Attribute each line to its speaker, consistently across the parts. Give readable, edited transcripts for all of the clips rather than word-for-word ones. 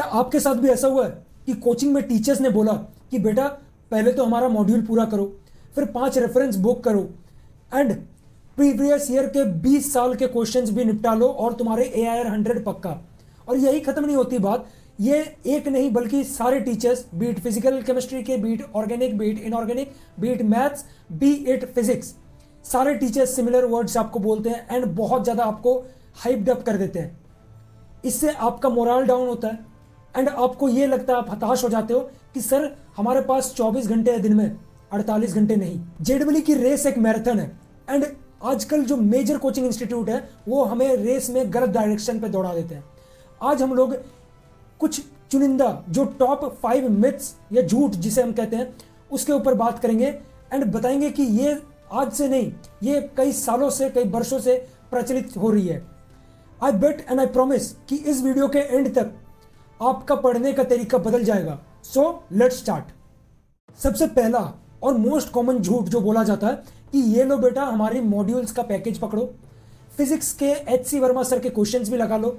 Speaker 1: क्या आपके साथ भी ऐसा हुआ है कि कोचिंग में टीचर्स ने बोला कि बेटा पहले तो हमारा मॉड्यूल पूरा करो, फिर 5 रेफरेंस बुक करो एंड प्रीवियस ईयर के 20 साल के क्वेश्चंस भी निपटा लो और तुम्हारे AIR 100 पक्का। और यही खत्म नहीं होती बात, ये एक नहीं बल्कि सारे टीचर्स, बीट फिजिकल केमिस्ट्री के, be it organic, be it inorganic, be it maths, be it physics, सारे टीचर्स सिमिलर वर्ड्स आपको बोलते हैं एंड बहुत ज़्यादा आपको हाइप्ड अप कर देते हैं। इससे आपका मोरल डाउन होता है एंड आपको ये लगता है, आप हताश हो जाते हो कि सर हमारे पास 24 घंटे है दिन में, 48 घंटे नहीं। JEE की रेस एक मैराथन है एंड आजकल जो मेजर कोचिंग इंस्टीट्यूट है वो हमें रेस में गलत डायरेक्शन पे दौड़ा देते हैं। आज हम लोग कुछ चुनिंदा जो टॉप 5 मिथ्स या झूठ जिसे हम कहते हैं उसके ऊपर बात करेंगे एंड बताएंगे कि ये आज से नहीं, ये कई सालों से, कई वर्षों से प्रचलित हो रही है। आई बेट एंड आई प्रॉमिस कि इस वीडियो के एंड तक आपका पढ़ने का तरीका बदल जाएगा। So let's start. सबसे पहला और मोस्ट कॉमन झूठ जो बोला जाता है कि ये लो बेटा हमारी मॉड्यूल्स का पैकेज पकड़ो, फिजिक्स के HC वर्मा सर के क्वेश्चंस भी लगा लो,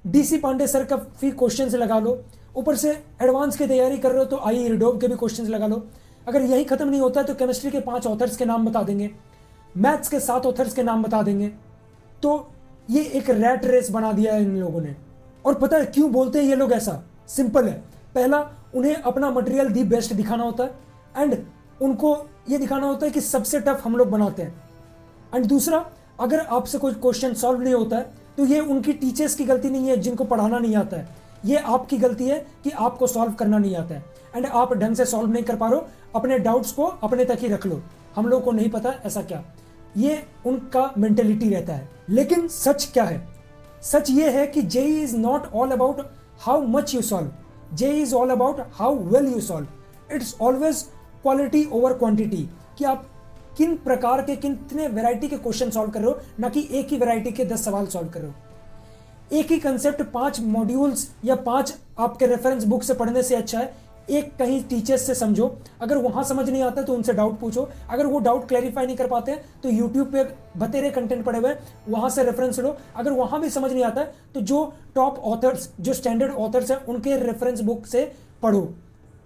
Speaker 1: DC पांडे सर का भी क्वेश्चंस लगा लो, ऊपर से एडवांस की तैयारी कर रहे हो तो आई रिडोव के भी क्वेश्चंस लगा लो। अगर यही खत्म नहीं होता तो केमिस्ट्री के 5 ऑथर्स के नाम बता देंगे, मैथ्स के 7 ऑथर्स के नाम बता देंगे। तो ये एक रैट रेस बना दिया है इन लोगों ने। और पता है क्यों बोलते हैं ये लोग ऐसा? सिंपल है, पहला उन्हें अपना मटेरियल दी बेस्ट दिखाना होता है एंड उनको ये दिखाना होता है कि सबसे टफ हम लोग बनाते हैं। एंड दूसरा, अगर आपसे कोई क्वेश्चन सॉल्व नहीं होता है तो ये उनकी टीचर्स की गलती नहीं है जिनको पढ़ाना नहीं आता है, ये आपकी गलती है कि आपको सॉल्व करना नहीं आता है एंड आप ढंग से सॉल्व नहीं कर पा रहे हो। अपने डाउट्स को अपने तक ही रख लो, हम लोग को नहीं पता ऐसा क्या, ये उनका मेंटेलिटी रहता है। लेकिन सच क्या है? सच ये है कि JEE is not all about how much you solve, JEE is all about how well you solve. It's always quality over quantity, कि आप किन प्रकार के, कितने वैरायटी के क्वेश्चन सॉल्व कर रहे हो, ना कि एक ही वैरायटी के 10 सवाल सॉल्व कर रहे हो। एक ही कंसेप्ट 5 मॉड्यूल्स या 5 आपके रेफरेंस बुक से पढ़ने से अच्छा है एक कहीं टीचर्स से समझो। अगर वहां समझ नहीं आता तो उनसे डाउट पूछो, अगर वो डाउट क्लैरिफाई नहीं कर पाते हैं तो यूट्यूब पे बतेरे कंटेंट पड़े हुए वहां से रेफरेंस लो। अगर वहां भी समझ नहीं आता है तो जो टॉप ऑथर्स, जो स्टैंडर्ड ऑथर्स हैं उनके रेफरेंस बुक से पढ़ो,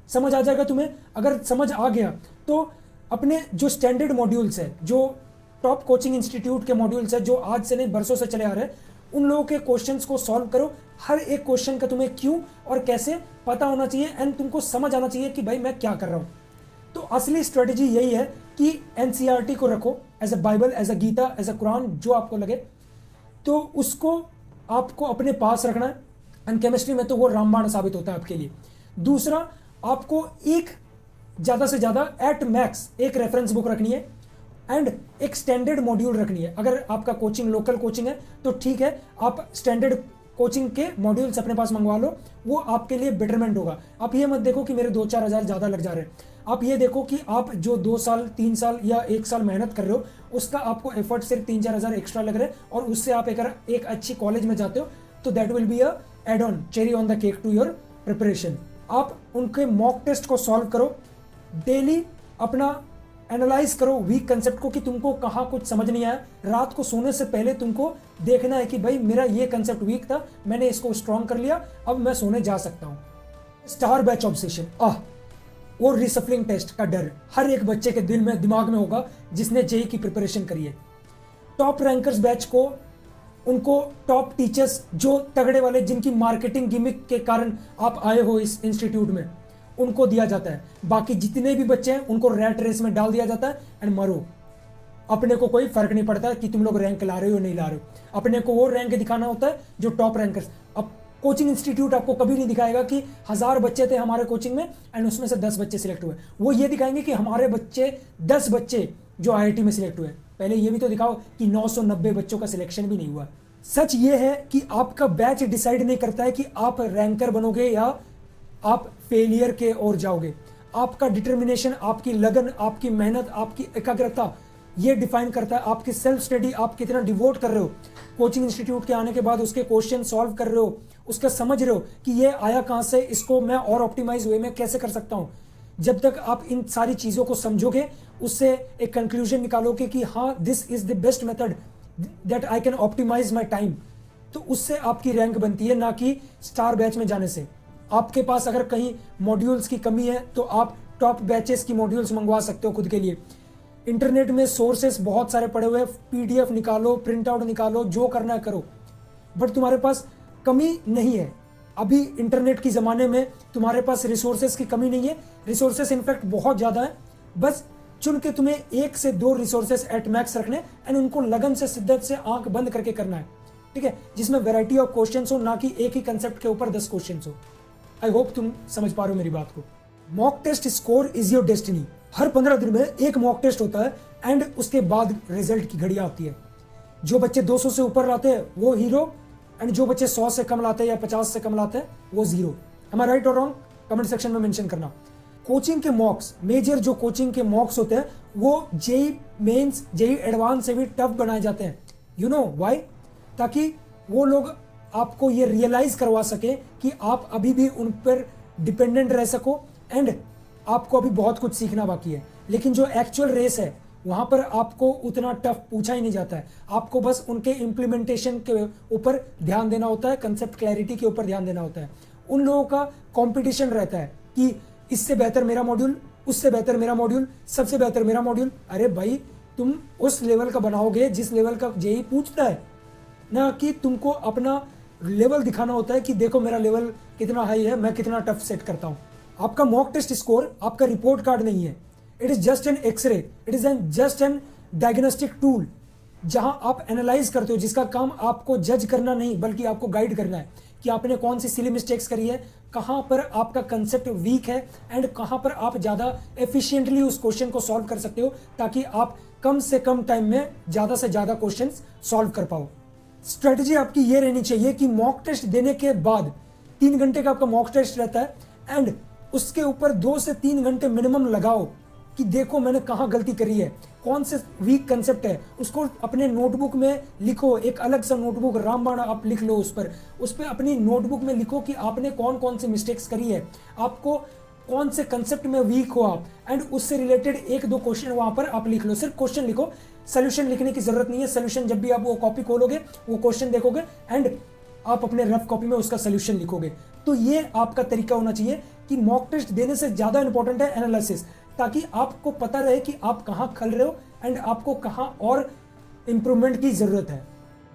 Speaker 1: समझ आ जाएगा तुम्हें। अगर समझ आ गया तो अपने जो स्टैंडर्ड मॉड्यूल्स है, जो टॉप कोचिंग इंस्टीट्यूट के मॉड्यूल्स है, जो आज से नहीं बरसों से चले आ रहे हैं, उन लोगों के क्वेश्चंस को सॉल्व करो। हर एक क्वेश्चन का तुम्हें क्यों और कैसे पता होना चाहिए एंड तुमको समझ आना चाहिए कि भाई मैं क्या कर रहा हूं। तो असली स्ट्रेटेजी यही है कि NCERT को रखो as a Bible, as a Gita, as a Quran, जो आपको लगे, तो उसको आपको अपने पास रखना है एंड केमिस्ट्री में तो वो रामबाण साबित होता है आपके लिए। दूसरा, आपको एक ज़्यादा से ज़्यादा एट मैक्स एक रेफरेंस बुक रखनी है एंड एक स्टैंडर्ड मॉड्यूल रखनी है। अगर आपका कोचिंग लोकल कोचिंग है तो ठीक है, आप स्टैंडर्ड कोचिंग के मॉड्यूल्स अपने पास मंगवा लो, वो आपके लिए बेटरमेंट होगा। आप ये मत देखो कि मेरे 2-4 हज़ार ज़्यादा लग जा रहे हैं, आप ये देखो कि आप जो 2 साल 3 साल या 1 साल मेहनत कर रहे हो उसका आपको एफर्ट सिर्फ 3-4 हज़ार एक्स्ट्रा लग रहे हैं और उससे आप एक अच्छी कॉलेज में जाते हो तो that will be a add on, cherry on the cake to your preparation. आप उनके मॉक टेस्ट को सॉल्व करो, डेली अपना एनालाइज करो वीक कंसेप्ट को कि तुमको कहाँ कुछ समझ नहीं आया। रात को सोने से पहले तुमको देखना है कि भाई मेरा ये कंसेप्ट वीक था, मैंने इसको स्ट्रॉन्ग कर लिया, अब मैं सोने जा सकता हूँ। स्टार बैच ऑब्सेशन, वो रिसफलिंग टेस्ट का डर हर एक बच्चे के दिल में, दिमाग में होगा जिसने JEE की प्रिपरेशन करी है। टॉप रैंकर्स बैच को उनको टॉप टीचर्स जो तगड़े वाले, जिनकी मार्केटिंग गिमिक के कारण आप आए हो इस इंस्टीट्यूट में, उनको दिया जाता है। बाकी जितने भी बच्चे हैं उनको रैट रेस में डाल दिया जाता है एंड मरो। अपने को कोई फर्क नहीं पड़ता कि तुम लोग रैंक ला रहे हो नहीं ला रहे हो, अपने को वो रैंक दिखाना होता है जो टॉप रैंकर्स। अब कोचिंग इंस्टीट्यूट आपको कभी नहीं दिखाएगा कि 1000 बच्चे थे हमारे कोचिंग में एंड उसमें से 10 बच्चे सिलेक्ट हुए। वो ये दिखाएंगे कि हमारे बच्चे 10 बच्चे जो IIT में सिलेक्ट हुए। पहले ये भी तो दिखाओ कि 990 बच्चों का सिलेक्शन भी नहीं हुआ। सच ये है कि आपका बैच डिसाइड नहीं करता है कि आप रैंकर बनोगे या आप फेलियर के ओर जाओगे। आपका डिटर्मिनेशन, आपकी लगन, आपकी मेहनत, आपकी एकाग्रता, ये डिफाइन करता है आपकी सेल्फ स्टडी, आप कितना डिवोट कर रहे हो। कोचिंग इंस्टीट्यूट के आने के बाद उसके क्वेश्चन सॉल्व कर रहे हो, उसका समझ रहे हो कि ये आया कहाँ से, इसको मैं और ऑप्टिमाइज वे में कैसे कर सकता हूँ। जब तक आप इन सारी चीज़ों को समझोगे, उससे एक कंक्लूजन निकालोगे कि हाँ this is the best method that I can optimise my time, तो उससे आपकी रैंक बनती है, ना कि स्टार बैच में जाने से। आपके पास अगर कहीं मॉड्यूल्स की कमी है तो आप टॉप बैचेस की मॉड्यूल्स मंगवा सकते हो खुद के लिए। इंटरनेट में सोर्सेस बहुत सारे पड़े हुए हैं, पीडीएफ निकालो, प्रिंट आउट निकालो, जो करना है करो, बट तुम्हारे पास कमी नहीं है। अभी इंटरनेट की ज़माने में तुम्हारे पास रिसोर्सेस की कमी नहीं है, रिसोर्सेस इनफैक्ट बहुत ज़्यादा है। बस चुन के तुम्हें 1 से 2 रिसोर्सेस एट मैक्स रखने एंड उनको लगन से, शिद्दत से, आंख बंद करके करना है, ठीक है, जिसमें वैरायटी ऑफ क्वेश्चंस हो, ना कि एक ही कंसेप्ट के ऊपर 10 क्वेश्चंस हो। आई होप तुम समझ पा रहे हो मेरी बात को। Mock test score is your destiny. हर 15 दिन में एक मॉक टेस्ट होता है एंड उसके बाद रिजल्ट की घड़ी आती है। जो बच्चे 200 से ऊपर लाते हैं वो हीरो, एंड जो बच्चे 100 से कम लाते हैं या 50 से कम लाते हैं वो जीरो। am I राइट और रॉन्ग? कमेंट सेक्शन में मेंशन करना। कोचिंग के मॉक्स, मेजर जो कोचिंग के मॉक्स होते हैं वो जेई मेंस, जेई एडवांस से भी टफ बनाए जाते हैं। You know why? ताकि वो लोग आपको ये रियलाइज करवा सके कि आप अभी भी उन पर डिपेंडेंट रह सको एंड आपको अभी बहुत कुछ सीखना बाकी है। लेकिन जो एक्चुअल रेस है वहां पर आपको उतना टफ पूछा ही नहीं जाता है, आपको बस उनके इम्प्लीमेंटेशन के ऊपर ध्यान देना होता है, कंसेप्ट क्लैरिटी के ऊपर ध्यान देना होता है। उन लोगों का कंपटीशन रहता है कि इससे बेहतर मेरा मॉड्यूल, उससे बेहतर मेरा मॉड्यूल, सबसे बेहतर मेरा मॉड्यूल। अरे भाई, तुम उस लेवल का बनाओगे जिस लेवल का जेई पूछता है, ना कि तुमको अपना लेवल दिखाना होता है कि देखो मेरा लेवल कितना हाई है, मैं कितना टफ सेट करता हूं। आपका मॉक टेस्ट स्कोर आपका रिपोर्ट कार्ड नहीं है, it is just an x-ray, it is just an diagnostic tool, जहां आप एनालाइज करते हो, जिसका काम आपको जज करना नहीं बल्कि आपको गाइड करना है कि आपने कौन सी सिली मिस्टेक्स करी है, कहां पर आपका कंसेप्ट वीक है एंड कहां पर आप ज्यादा एफिशिएंटली उस क्वेश्चन को सॉल्व कर सकते हो, ताकि आप कम से कम टाइम में ज्यादा से ज्यादा क्वेश्चन सॉल्व कर पाओ। स्ट्रेटजी आपकी ये रहनी चाहिए कि मॉक टेस्ट देने के बाद 3 घंटे का आपका मॉक टेस्ट रहता है एंड उसके ऊपर 2 से 3 घंटे मिनिमम लगाओ कि देखो मैंने कहाँ गलती करी है, कौन से वीक कंसेप्ट है, उसको अपने नोटबुक में लिखो। एक अलग सा नोटबुक रामबाण आप लिख लो, उस पर अपनी नोटबुक में लिखो कि आपने कौन कौन सी मिस्टेक्स करी है, आपको कौन से कंसेप्ट में वीक हो आप, एंड उससे रिलेटेड 1-2 क्वेश्चन वहां पर आप लिख लो। सिर्फ क्वेश्चन लिखो, सोल्यूशन लिखने की जरूरत नहीं है। सोल्यूशन जब भी आप वो कॉपी खोलोगे, वो क्वेश्चन देखोगे एंड आप अपने रफ कॉपी में उसका सोल्यूशन लिखोगे। तो ये आपका तरीका होना चाहिए कि मॉक टेस्ट देने से ज्यादा इंपॉर्टेंट है एनालिसिस, ताकि आपको पता रहे कि आप कहां खल रहे हो एंड आपको कहां और इंप्रूवमेंट की जरूरत है।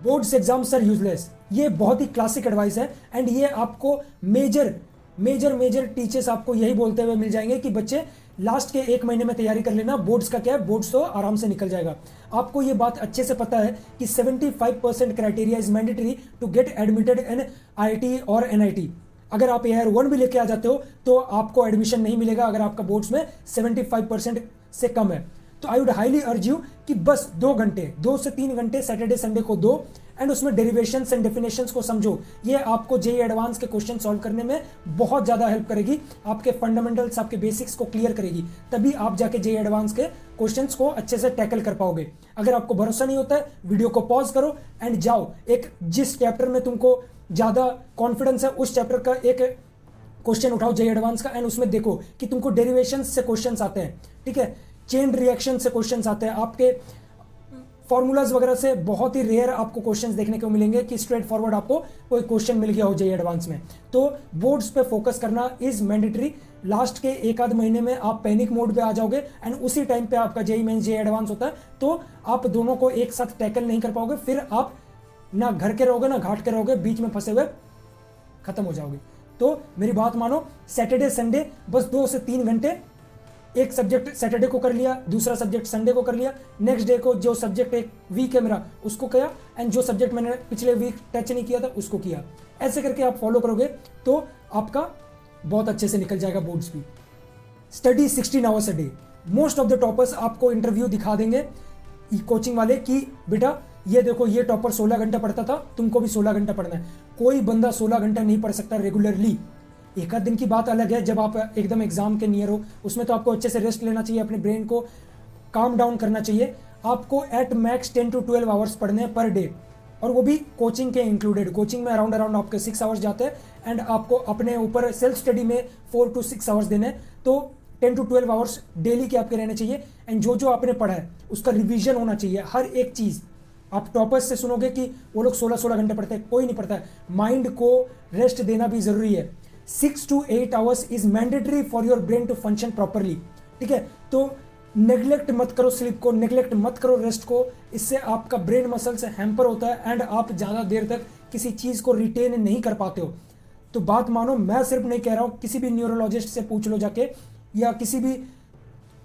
Speaker 1: बोर्ड्स एग्जाम्स आर यूजलेस, ये बहुत ही क्लासिक एडवाइस है एंड ये आपको मेजर टीचर्स आपको यही बोलते हुए मिल जाएंगे कि बच्चे लास्ट के 1 महीने में तैयारी कर लेना, बोर्ड्स का क्या है, बोर्ड्स तो आराम से निकल जाएगा। आपको ये बात अच्छे से पता है कि 75% criteria is mandatory to get admitted in IIT और एनआईटी। अगर आप AIR 1 भी लेके आ जाते हो तो आपको एडमिशन नहीं मिलेगा अगर आपका बोर्ड्स में 75% से कम है। तो I would highly urge you कि बस 2 घंटे, 2 से 3 घंटे सैटरडे संडे को दो एंड उसमें डेरिवेशंस एंड डेफिनेशंस को समझो। ये आपको जेई एडवांस के क्वेश्चन सॉल्व करने में बहुत ज्यादा हेल्प करेगी, आपके फंडामेंटल्स, आपके बेसिक्स को क्लियर करेगी, तभी आप जाके जेई एडवांस के क्वेश्चंस को अच्छे से टैकल कर पाओगे। अगर आपको भरोसा नहीं होता है, वीडियो को पॉज करो एंड जाओ, एक जिस चैप्टर में तुमको ज्यादा कॉन्फिडेंस है उस चैप्टर का एक क्वेश्चन उठाओ जेई एडवांस का एंड उसमें देखो कि तुमको डेरिवेशन से क्वेश्चंस आते हैं, ठीक है, चेन रिएक्शन से क्वेश्चंस आते हैं, आपके फॉर्मूलाज वगैरह से बहुत ही रेयर आपको क्वेश्चंस देखने को मिलेंगे कि स्ट्रेट फॉरवर्ड आपको कोई क्वेश्चन मिल गया हो जेई एडवांस में। तो बोर्ड्स पे फोकस करना इज मैंडेटरी। लास्ट के 1-आध महीने में आप पैनिक मोड पे आ जाओगे एंड उसी टाइम पे आपका जेई मेंस जेई एडवांस होता है, तो आप दोनों को एक साथ टैकल नहीं कर पाओगे, फिर आप ना घर के रहोगे ना घाट के रहोगे, बीच में फंसे हुए खत्म हो जाओगे। तो मेरी बात मानो, सैटरडे संडे बस 2 से 3 घंटे, एक सब्जेक्ट सैटरडे को कर लिया, दूसरा सब्जेक्ट संडे को कर लिया, नेक्स्ट डे को जो सब्जेक्ट एक वीक है मेरा उसको किया एंड जो सब्जेक्ट मैंने पिछले वीक टच नहीं किया था उसको किया। ऐसे करके आप फॉलो करोगे तो आपका बहुत अच्छे से निकल जाएगा बोर्ड्स भी। Study 16 hours a day. Most of the toppers आपको इंटरव्यू दिखा देंगे कोचिंग वाले कि बेटा ये देखो ये टॉपर 16 घंटा पढ़ता था, तुमको भी 16 घंटा पढ़ना है। कोई बंदा 16 घंटा नहीं पढ़ सकता रेगुलरली। एक आध दिन की बात अलग है, जब आप एकदम एग्जाम के नियर हो, उसमें तो आपको अच्छे से रेस्ट लेना चाहिए, अपने ब्रेन को काम डाउन करना चाहिए। आपको एट मैक्स 10 to 12 आवर्स पढ़ने पर डे, और वो भी कोचिंग के इंक्लूडेड। कोचिंग में अराउंड आपके 6 आवर्स जाते हैं एंड आपको अपने ऊपर सेल्फ स्टडी में 4 to 6 आवर्स देने, तो 10 to 12 आवर्स डेली के आपके रहने चाहिए। एंड जो आपने पढ़ा है उसका रिविजन होना चाहिए, हर एक चीज़। आप टॉपर्स से सुनोगे कि वो लोग 16-16 घंटे पढ़ते हैं, कोई नहीं पढ़ता है। माइंड को रेस्ट देना भी जरूरी है। 6 to 8 hours is mandatory for your brain to function properly. ठीक है, तो नेग्लेक्ट मत करो स्लीप को, नेग्लेक्ट मत करो रेस्ट को, इससे आपका ब्रेन मसल से हैम्पर होता है एंड आप ज़्यादा देर तक किसी चीज़ को रिटेन नहीं कर पाते हो। तो बात मानो, मैं सिर्फ नहीं कह रहा हूँ, किसी भी न्यूरोलॉजिस्ट से पूछ लो जाके, या किसी भी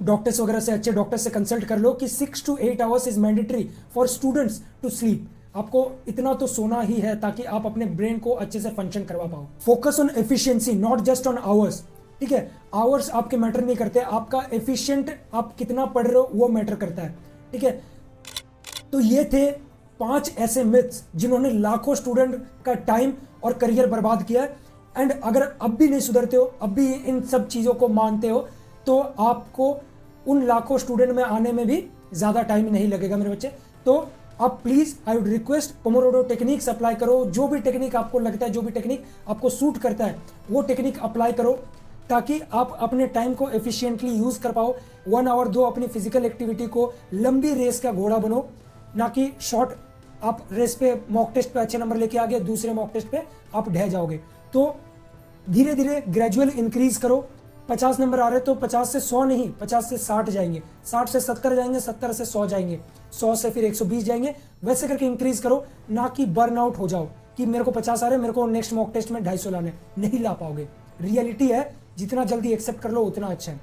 Speaker 1: डॉक्टर्स वगैरह से, अच्छे डॉक्टर से कंसल्ट कर लो कि 6 to 8 hours is mandatory for students to sleep. आपको इतना तो सोना ही है ताकि आप अपने ब्रेन को अच्छे से फंक्शन करवा पाओ। Focus on efficiency, not just on hours. ठीक है, आवर्स आपके मैटर नहीं करते, आपका एफिशिएंट आप कितना पढ़ रहे हो वो मैटर करता है। ठीक है, तो ये थे 5 ऐसे मिथ्स जिन्होंने लाखों स्टूडेंट का टाइम और करियर बर्बाद किया है। एंड अगर अब भी नहीं सुधरते हो, अब भी इन सब चीज़ों को मानते हो, तो आपको उन लाखों स्टूडेंट में आने में भी ज़्यादा टाइम नहीं लगेगा मेरे बच्चे। तो आप please, I would request, Pomodoro techniques apply करो। जो भी टेक्निक आपको लगता है, जो भी टेक्निक आपको सूट करता है, वो टेक्निक अप्लाई करो ताकि आप अपने टाइम को एफिशिएंटली यूज़ कर पाओ। 1 आवर दो अपनी फिजिकल एक्टिविटी को, लंबी रेस का घोड़ा बनो, ना कि शॉर्ट। आप रेस पे, मॉक टेस्ट पे अच्छे नंबर लेके आ गए, दूसरे मॉक टेस्ट पे आप ढह जाओगे। तो धीरे धीरे ग्रेजुअल इंक्रीज करो। 50 नंबर आ रहे तो 50 से 100 नहीं, 50 से 60 जाएंगे, 60 से 70 जाएंगे, 70 से 100 जाएंगे, 100 से फिर 120 जाएंगे। वैसे करके इंक्रीज करो, ना कि बर्न आउट हो जाओ कि मेरे को 50 आ रहे, मेरे को नेक्स्ट मॉक टेस्ट में 250 लाने, नहीं ला पाओगे। रियलिटी है, जितना जल्दी एक्सेप्ट कर लो उतना अच्छा है।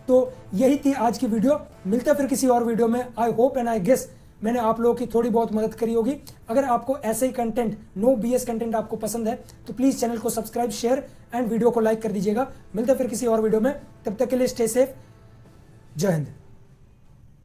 Speaker 1: तो यही थी आज की वीडियो, मिलता है फिर किसी और वीडियो में। I hope and I guess मैंने आप लोगों की थोड़ी बहुत मदद करी होगी। अगर आपको ऐसे ही कंटेंट, नो बीएस कंटेंट आपको पसंद है तो प्लीज़ चैनल को सब्सक्राइब, शेयर एंड वीडियो को लाइक कर दीजिएगा। मिलते हैं फिर किसी और वीडियो में, तब तक के लिए स्टे सेफ। जय हिंद।